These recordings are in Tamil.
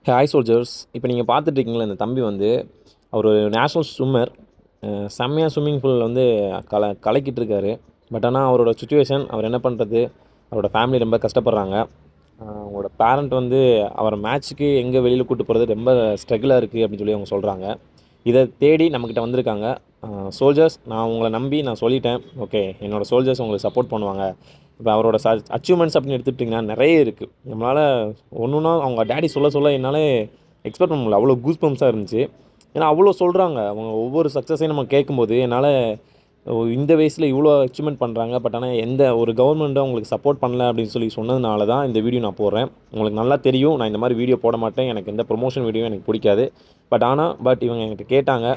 Hi soldiers. இப்போ நீங்கள் பார்த்துட்ருக்கீங்களா, இந்த தம்பி வந்து அவர் ஒரு நேஷ்னல் ஸ்விம்மர். செம்மையாக ஸ்விம்மிங் பூலில் வந்து கலக்கிட்டு இருக்காரு. பட் ஆனால் அவரோட சுச்சுவேஷன், அவர் என்ன பண்ணுறது, அவரோட ஃபேமிலி ரொம்ப கஷ்டப்படுறாங்க. அவங்களோட பேரண்ட் வந்து அவரை மேட்ச்சுக்கு எங்கே வெளியில் கூப்பிட்டு போகிறது ரொம்ப ஸ்ட்ரகிளாக இருக்குது அப்படின்னு சொல்லி அவங்க சொல்கிறாங்க. இதை தேடி நம்மக்கிட்ட வந்திருக்காங்க. சோல்ஜர்ஸ், நான் உங்களை நம்பி நான் சொல்லிட்டேன். ஓகே, என்னோடய சோல்ஜர்ஸ் உங்களுக்கு சப்போர்ட் பண்ணுவாங்க. இப்போ அவரோட அச்சீவ்மெண்ட்ஸ் அப்படின்னு எடுத்துக்கிட்டிங்கன்னா நிறைய இருக்குது. நம்மளால் ஒன்றுனா அவங்க டேடி சொல்ல என்னால் எக்ஸ்பெக்ட் பண்ண முடியல. அவ்வளோ கூஸ் பம்ப்ஸாக இருந்துச்சு. ஏன்னா அவ்வளோ சொல்கிறாங்க. அவங்க ஒவ்வொரு சக்ஸஸையும் நம்ம கேட்கும்போது என்னால் இந்த வயசில் இவ்வளோ அச்சீவ்மெண்ட் பண்ணுறாங்க. பட் ஆனால் எந்த ஒரு கவர்மெண்ட்டும் அவங்களுக்கு சப்போர்ட் பண்ணல அப்படின்னு சொல்லி சொன்னதுனால தான் இந்த வீடியோ நான் போடுறேன். உங்களுக்கு நல்லா தெரியும், நான் இந்த மாதிரி வீடியோ போட மாட்டேன். எனக்கு எந்த ப்ரொமோஷன் வீடியோ எனக்கு பிடிக்காது. பட் இவங்க என்கிட்ட கேட்டாங்க,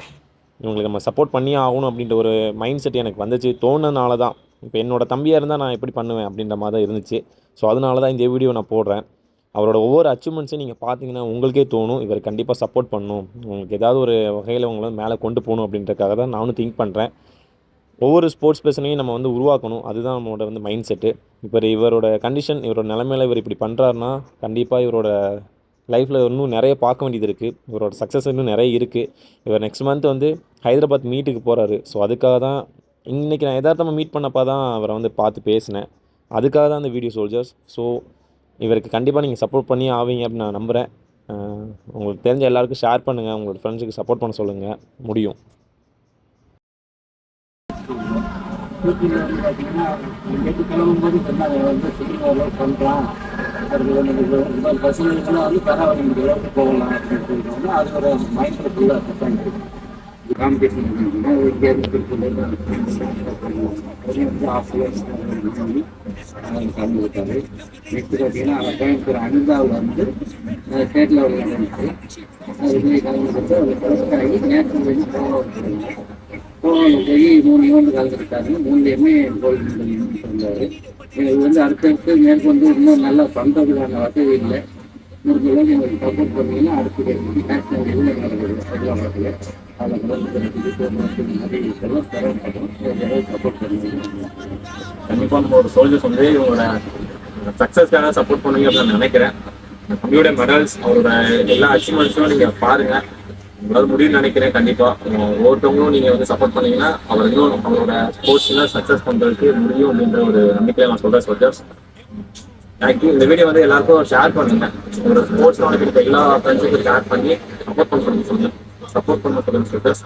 இவங்களுக்கு நம்ம சப்போர்ட் பண்ணியே ஆகணும் அப்படின்ற ஒரு மைண்ட் செட் எனக்கு வந்துச்சு. தோணுனால தான். இப்போ என்னோடய தம்பியாக இருந்தால் நான் எப்படி பண்ணுவேன் அப்படின்ற மாதிரி தான் இருந்துச்சு. ஸோ அதனால தான் இந்த வீடியோ நான் போடுறேன். அவரோட ஒவ்வொரு அச்சீவ்மெண்ட்ஸையும் நீங்கள் பார்த்தீங்கன்னா உங்களுக்கே தோணும், இவர் கண்டிப்பாக சப்போர்ட் பண்ணணும், உங்களுக்கு ஏதாவது ஒரு வகையில் உங்களை மேலே கொண்டு போகணும் அப்படின்றதுக்காக தான் நானும் திங்க் பண்ணுறேன். ஒவ்வொரு ஸ்போர்ட்ஸ் பர்சனையும் நம்ம வந்து உருவாக்கணும். அதுதான் நம்மளோட வந்து மைண்ட் செட்டு. இப்போ இவரோட கண்டிஷன், இவரோட நிலைமையில் இவர் இப்படி பண்ணுறாருன்னா கண்டிப்பாக இவரோட லைஃப்பில் இன்னும் நிறைய பார்க்க வேண்டியது இருக்குது. இவரோட சக்ஸஸ் இன்னும் நிறைய இருக்குது. இவர் நெக்ஸ்ட் மந்த் வந்து ஹைதராபாத் மீட்டுக்கு போகிறாரு. ஸோ அதுக்காக தான் இன்றைக்கி நான் எதார்த்தமாக மீட் பண்ணப்போ தான் அவரை வந்து பார்த்து பேசினேன். அதுக்காக தான் அந்த வீடியோ சோல்ஜர்ஸ். ஸோ இவருக்கு கண்டிப்பாக நீங்கள் சப்போர்ட் பண்ணி ஆவீங்க அப்படின்னு நான் நம்புகிறேன். உங்களுக்கு தெரிஞ்ச எல்லாருக்கும் ஷேர் பண்ணுங்கள், உங்களோட ஃப்ரெண்ட்ஸுக்கு சப்போர்ட் பண்ண சொல்லுங்கள். முடியும். கிளம்பும்போது பண்ணுறான் பசங்களுக்குலாம் வந்து பரவாயில்ல போகலாம் அப்படின்னு சொல்லிட்டு அது ஒரு மைண்டில் ஃபுல்லாக காம்படிஷன் ஆஃப் இயர்ஸ் சொல்லி கலந்துக்கிட்டாரு. நெக்ஸ்ட் பார்த்தீங்கன்னா கோயம்புத்தூர் அனிதாவில் வந்து ஸ்டேட் லெவலில் நடந்துச்சு. அதுலேயே கலந்துக்கிட்டு அதில் செலக்ட் ஆகி நேற்று போய் போய் 3 ஈவெண்ட் கலந்துக்கிட்டாரு. 3லேயுமே கோல்டு மெடல் இருந்தார். இது வந்து அடுத்தடுத்து மேற்கொண்டு இன்னும் நல்லா பண்ணுறதுக்கான வசதி இல்லை. முடிஞ்சளவுக்கு எங்களுக்கு சப்போர்ட் பண்ணிங்கன்னா அடுத்து நேஷனல் இதில் நடக்குது ஹைதராபாத்தில். அதில் சப்போர்ட் பண்ணுவீங்க. கண்டிப்பாக நம்ம ஒரு சோல்ஜர்ஸ் வந்து இவங்களோட சக்ஸஸ்க்காக சப்போர்ட் பண்ணுவீங்க அப்படின்னு நான் நினைக்கிறேன். தம்பியோட மெடல்ஸ், அவரோட எல்லா அச்சீவ்மெண்ட்ஸும் நீங்கள் பாருங்கள். உங்களால் முடியும்னு நினைக்கிறேன். கண்டிப்பாக ஒவ்வொருத்தவங்களும் நீங்கள் வந்து சப்போர்ட் பண்ணிங்கன்னா அவர் இன்னும் அவரோட ஸ்போர்ட்ஸில் சக்ஸஸ் பண்ணுறதுக்கு முடியும் அப்படின்ற ஒரு நம்பிக்கையை நான் சொல்கிறேன் சோல்ஜர்ஸ். தேங்க்யூ. இந்த வீடியோ வந்து எல்லாருக்கும் ஷேர் பண்ணுங்கள். உங்களோட ஸ்போர்ட்ஸ் நாலேஜ் இருக்க எல்லா ஃப்ரெண்ட்ஸுக்கும் ஷேர் பண்ணி சப்போர்ட் பண்ண சொல்லுங்கள். சப்போர்ட் பண்ண சொல்லுங்கள் சோல்ஜர்ஸ்.